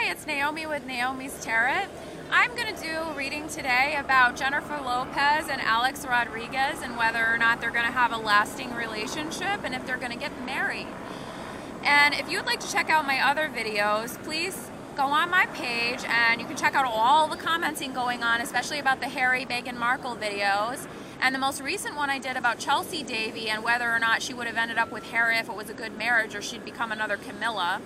Hi, it's Naomi with Naomi's Tarot. I'm going to do a reading today about JenniferLopez and AlexRodriguez and whether or not they're going to have a lasting relationship and if they're going to get married. And if you'd like to check out my other videos, please go on my page and you can check out all the commenting going on, especially about the Harry, Meghan Markle videos. And the most recent one I did about Chelsea Davy and whether or not she would have ended up with Harry if it was a good marriage or she'd become another Camilla.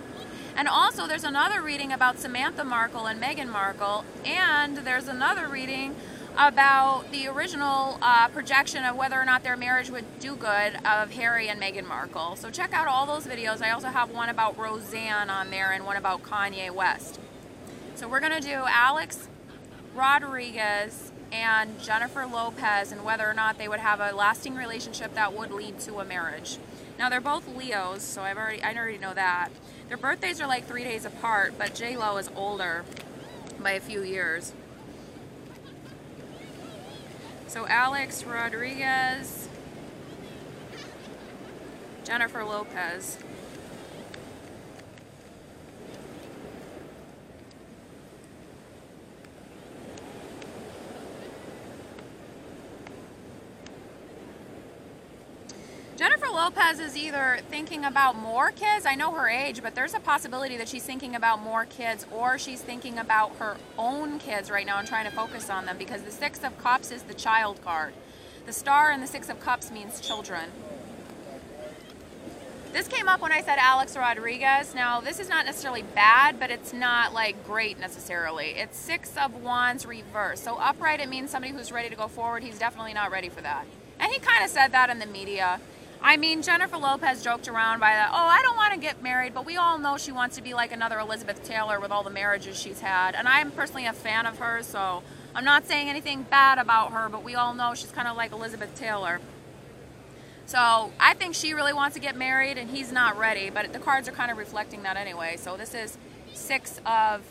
And also there's another reading about Samantha Markle and Meghan Markle, and there's another reading about the original projection of whether or not their marriage would do good of Harry and Meghan Markle. So check out all those videos. I also have one about Roseanne on there and one about Kanye West. So we're going to do AlexRodriguez and JenniferLopez and whether or not they would have a lasting relationship that would lead to a marriage. Now they're both Leos, so I already know that. Their birthdays are like 3 days apart, but J-Lo is older by a few years. So AlexRodriguez, JenniferLopez. JenniferLopez is either thinking about more kids, I know her age, but there's a possibility that she's thinking about more kids, or she's thinking about her own kids right now and trying to focus on them, because the Six of Cups is the child card. The star in the Six of Cups means children. This came up when I said AlexRodriguez. Now, this is not necessarily bad, but it's not like great necessarily. It's Six of Wands reverse. So upright, it means somebody who's ready to go forward. He's definitely not ready for that. And he kind of said that in the media. I mean, JenniferLopez joked around by that, oh, I don't want to get married, but we all know she wants to be like another Elizabeth Taylor with all the marriages she's had. And I'm personally a fan of hers, so I'm not saying anything bad about her, but we all know she's kind of like Elizabeth Taylor. So I think she really wants to get married and he's not ready, but the cards are kind of reflecting that anyway. So this is Six of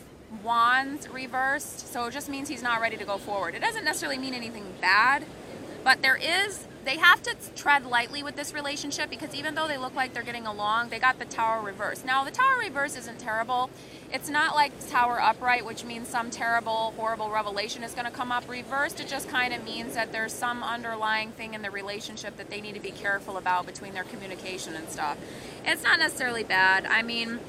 Wands reversed, so it just means he's not ready to go forward. It doesn't necessarily mean anything bad, but they have to tread lightly with this relationship, because even though they look like they're getting along, they got the Tower reverse. Now, the Tower reverse isn't terrible. It's not like the Tower upright, which means some terrible, horrible revelation is going to come up. Reversed, it just kind of means that there's some underlying thing in the relationship that they need to be careful about between their communication and stuff. It's not necessarily bad. I mean,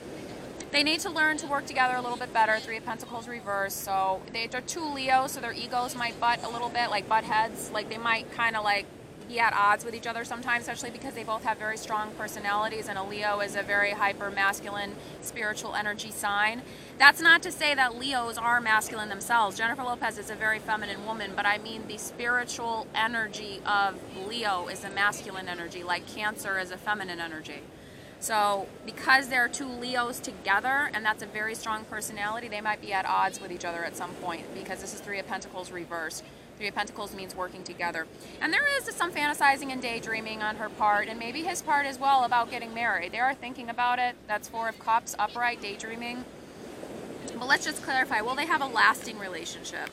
they need to learn to work together a little bit better. Three of Pentacles reversed. So they're two Leos, so their egos might butt a little bit, like butt heads. Like they might kind of like be at odds with each other sometimes, especially because they both have very strong personalities, and a Leo is a very hyper masculine spiritual energy sign. That's not to say that Leos are masculine themselves. JenniferLopez is a very feminine woman, but I mean the spiritual energy of Leo is a masculine energy, like Cancer is a feminine energy. So because they're two Leos together, and that's a very strong personality, they might be at odds with each other at some point, because this is Three of Pentacles reversed. Three of Pentacles means working together. And there is some fantasizing and daydreaming on her part, and maybe his part as well, about getting married. They are thinking about it. That's Four of Cups, upright, daydreaming. But let's just clarify, will they have a lasting relationship?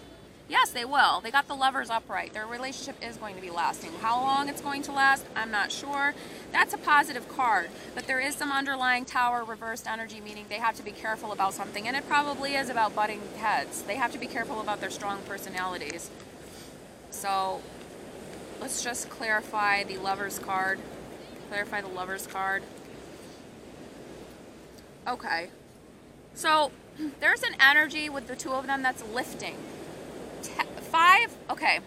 Yes, they will. They got the Lovers upright. Their relationship is going to be lasting. How long it's going to last, I'm not sure. That's a positive card, but there is some underlying Tower reversed energy, meaning they have to be careful about something, and it probably is about butting heads. They have to be careful about their strong personalities. So let's just clarify the Lovers card. Clarify the Lovers card. Okay. So there's an energy with the two of them that's lifting. Okay.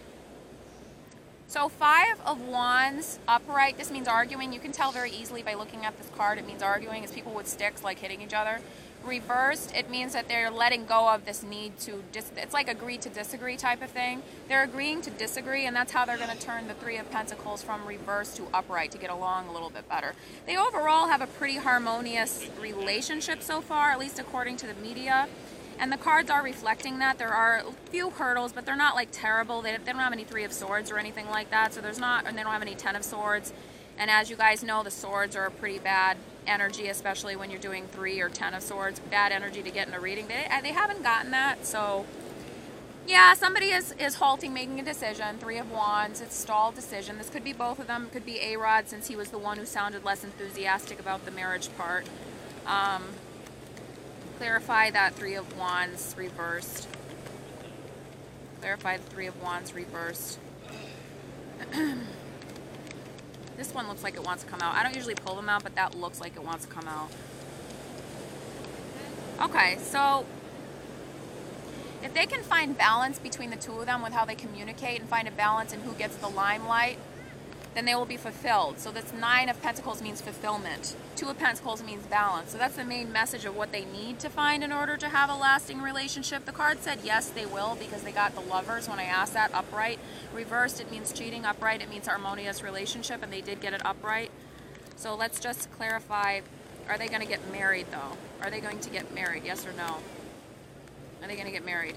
So Five of Wands upright, this means arguing. You can tell very easily by looking at this card. It means arguing. It's people with sticks, like hitting each other. Reversed, it means that they're letting go of this need to, it's like agree to disagree type of thing. They're agreeing to disagree, and that's how they're going to turn the Three of Pentacles from reverse to upright to get along a little bit better. They overall have a pretty harmonious relationship so far, at least according to the media. And the cards are reflecting that. There are a few hurdles, but they're not like terrible. They don't have any Three of Swords or anything like that. So there's not, and they don't have any Ten of Swords. And as you guys know, the swords are a pretty bad energy, especially when you're doing 3 or 10 of Swords. Bad energy to get in a reading. They haven't gotten that, so yeah, somebody is halting making a decision. Three of Wands, it's a stalled decision. This could be both of them. It could be A-Rod, since he was the one who sounded less enthusiastic about the marriage part. Clarify that Three of Wands reversed. Clarify the Three of Wands reversed. This one looks like it wants to come out. I don't usually pull them out, but that looks like it wants to come out. Okay, so if they can find balance between the two of them with how they communicate and find a balance in who gets the limelight, then they will be fulfilled. So this Nine of Pentacles means fulfillment. Two of Pentacles means balance. So that's the main message of what they need to find in order to have a lasting relationship. The card said yes, they will, because they got the Lovers when I asked that upright. Reversed, it means cheating. Upright, it means harmonious relationship, and they did get it upright. So let's just clarify, are they going to get married though? Are they going to get married, yes or no? Are they going to get married?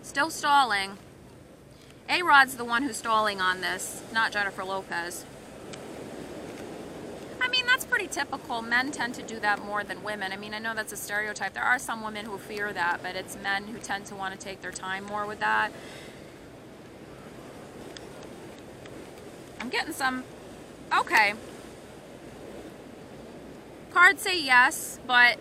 Still stalling. A-Rod's the one who's stalling on this, not Jennifer Lopez. I mean, that's pretty typical. Men tend to do that more than women. I mean, I know that's a stereotype. There are some women who fear that, but it's men who tend to want to take their time more with that. I'm getting some... Okay. Cards say yes, but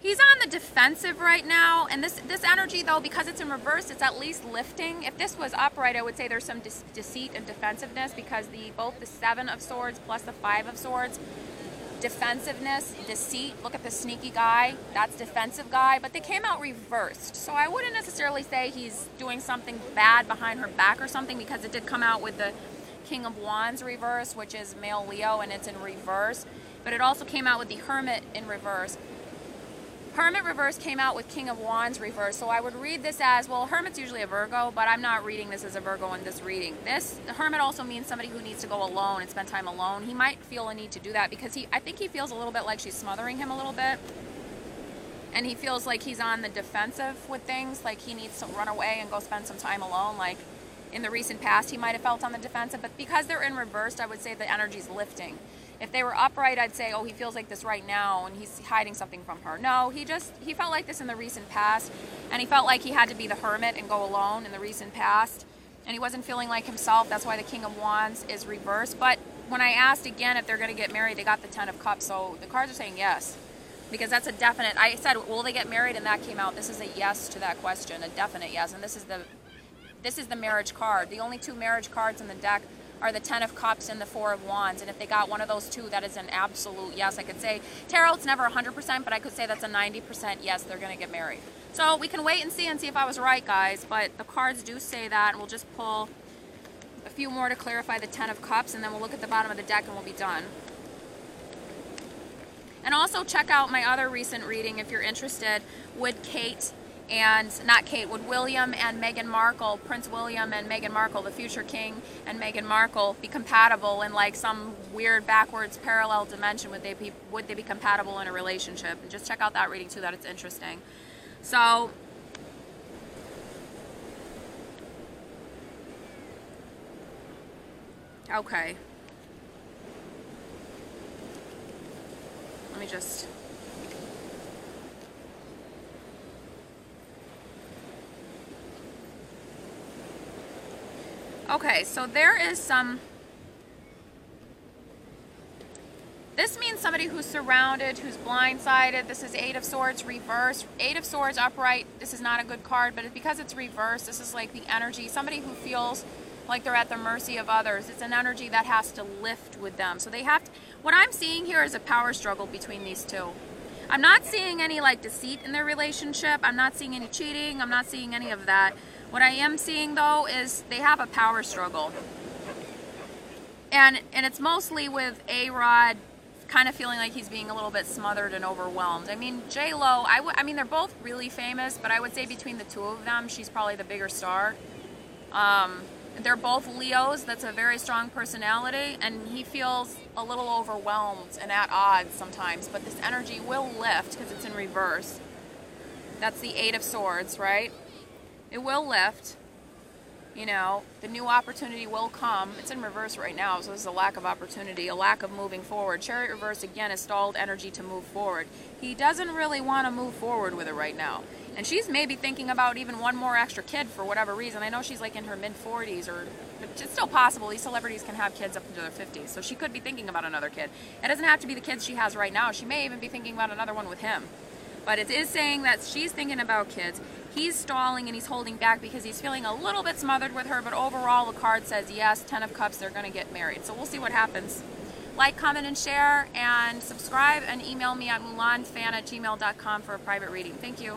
he's on the defensive right now, and this energy, though, because it's in reverse, it's at least lifting. If this was upright, I would say there's some deceit and defensiveness, because both the Seven of Swords plus the Five of Swords, defensiveness, deceit. Look at the sneaky guy. That's defensive guy, but they came out reversed. So I wouldn't necessarily say he's doing something bad behind her back or something, because it did come out with the King of Wands reverse, which is male Leo, and it's in reverse. But it also came out with the Hermit in reverse. Hermit reverse came out with King of Wands reverse. So I would read this as, well, Hermit's usually a Virgo, but I'm not reading this as a Virgo in this reading. The Hermit also means somebody who needs to go alone and spend time alone. He might feel a need to do that because I think he feels a little bit like she's smothering him a little bit. And he feels like he's on the defensive with things, like he needs to run away and go spend some time alone. Like in the recent past, he might have felt on the defensive, but because they're in reverse, I would say the energy's lifting. If they were upright, I'd say, oh, he feels like this right now and he's hiding something from her. No, he felt like this in the recent past, and he felt like he had to be the hermit and go alone in the recent past, and he wasn't feeling like himself. That's why the King of Wands is reversed. But when I asked again if they're going to get married, they got the Ten of Cups, so the cards are saying yes, because that's a definite. I said, will they get married, and that came out. This is a yes to that question, a definite yes, and this is the marriage card. The only two marriage cards in the deck are the Ten of Cups and the Four of Wands. And if they got one of those two, that is an absolute yes. I could say, tarot, it's never 100%, but I could say that's a 90% yes, they're going to get married. So we can wait and see if I was right, guys. But the cards do say that, and we'll just pull a few more to clarify the Ten of Cups, and then we'll look at the bottom of the deck and we'll be done. And also check out my other recent reading if you're interested. Would William and Meghan Markle, Prince William and Meghan Markle, the future king, and Meghan Markle be compatible in like some weird backwards parallel dimension? Would they be compatible in a relationship? And just check out that reading too, that it's interesting. So okay. Let me just... Okay, so there is some... This means somebody who's surrounded, who's blindsided. This is Eight of Swords reversed. Eight of Swords upright. This is not a good card, but because it's reversed, this is like the energy. Somebody who feels like they're at the mercy of others. It's an energy that has to lift with them. So they have to... What I'm seeing here is a power struggle between these two. I'm not seeing any like deceit in their relationship. I'm not seeing any cheating. I'm not seeing any of that. What I am seeing, though, is they have a power struggle. And it's mostly with A-Rod kind of feeling like he's being a little bit smothered and overwhelmed. I mean, J-Lo, I mean, they're both really famous, but I would say between the two of them, she's probably the bigger star. They're both Leos. That's a very strong personality, and he feels a little overwhelmed and at odds sometimes, but this energy will lift because it's in reverse. That's the Eight of Swords, right? It will lift. You know, the new opportunity will come. It's in reverse right now, so there's a lack of opportunity, a lack of moving forward. Chariot reverse, again, is stalled energy to move forward. He doesn't really want to move forward with it right now. And she's maybe thinking about even one more extra kid for whatever reason. I know she's like in her mid-40s, but it's still possible. These celebrities can have kids up into their 50s. So she could be thinking about another kid. It doesn't have to be the kids she has right now. She may even be thinking about another one with him. But it is saying that she's thinking about kids. He's stalling and he's holding back because he's feeling a little bit smothered with her. But overall, the card says yes, 10 of Cups, they're going to get married. So we'll see what happens. Like, comment, and share, and subscribe, and email me at moulinfan@gmail.com for a private reading. Thank you.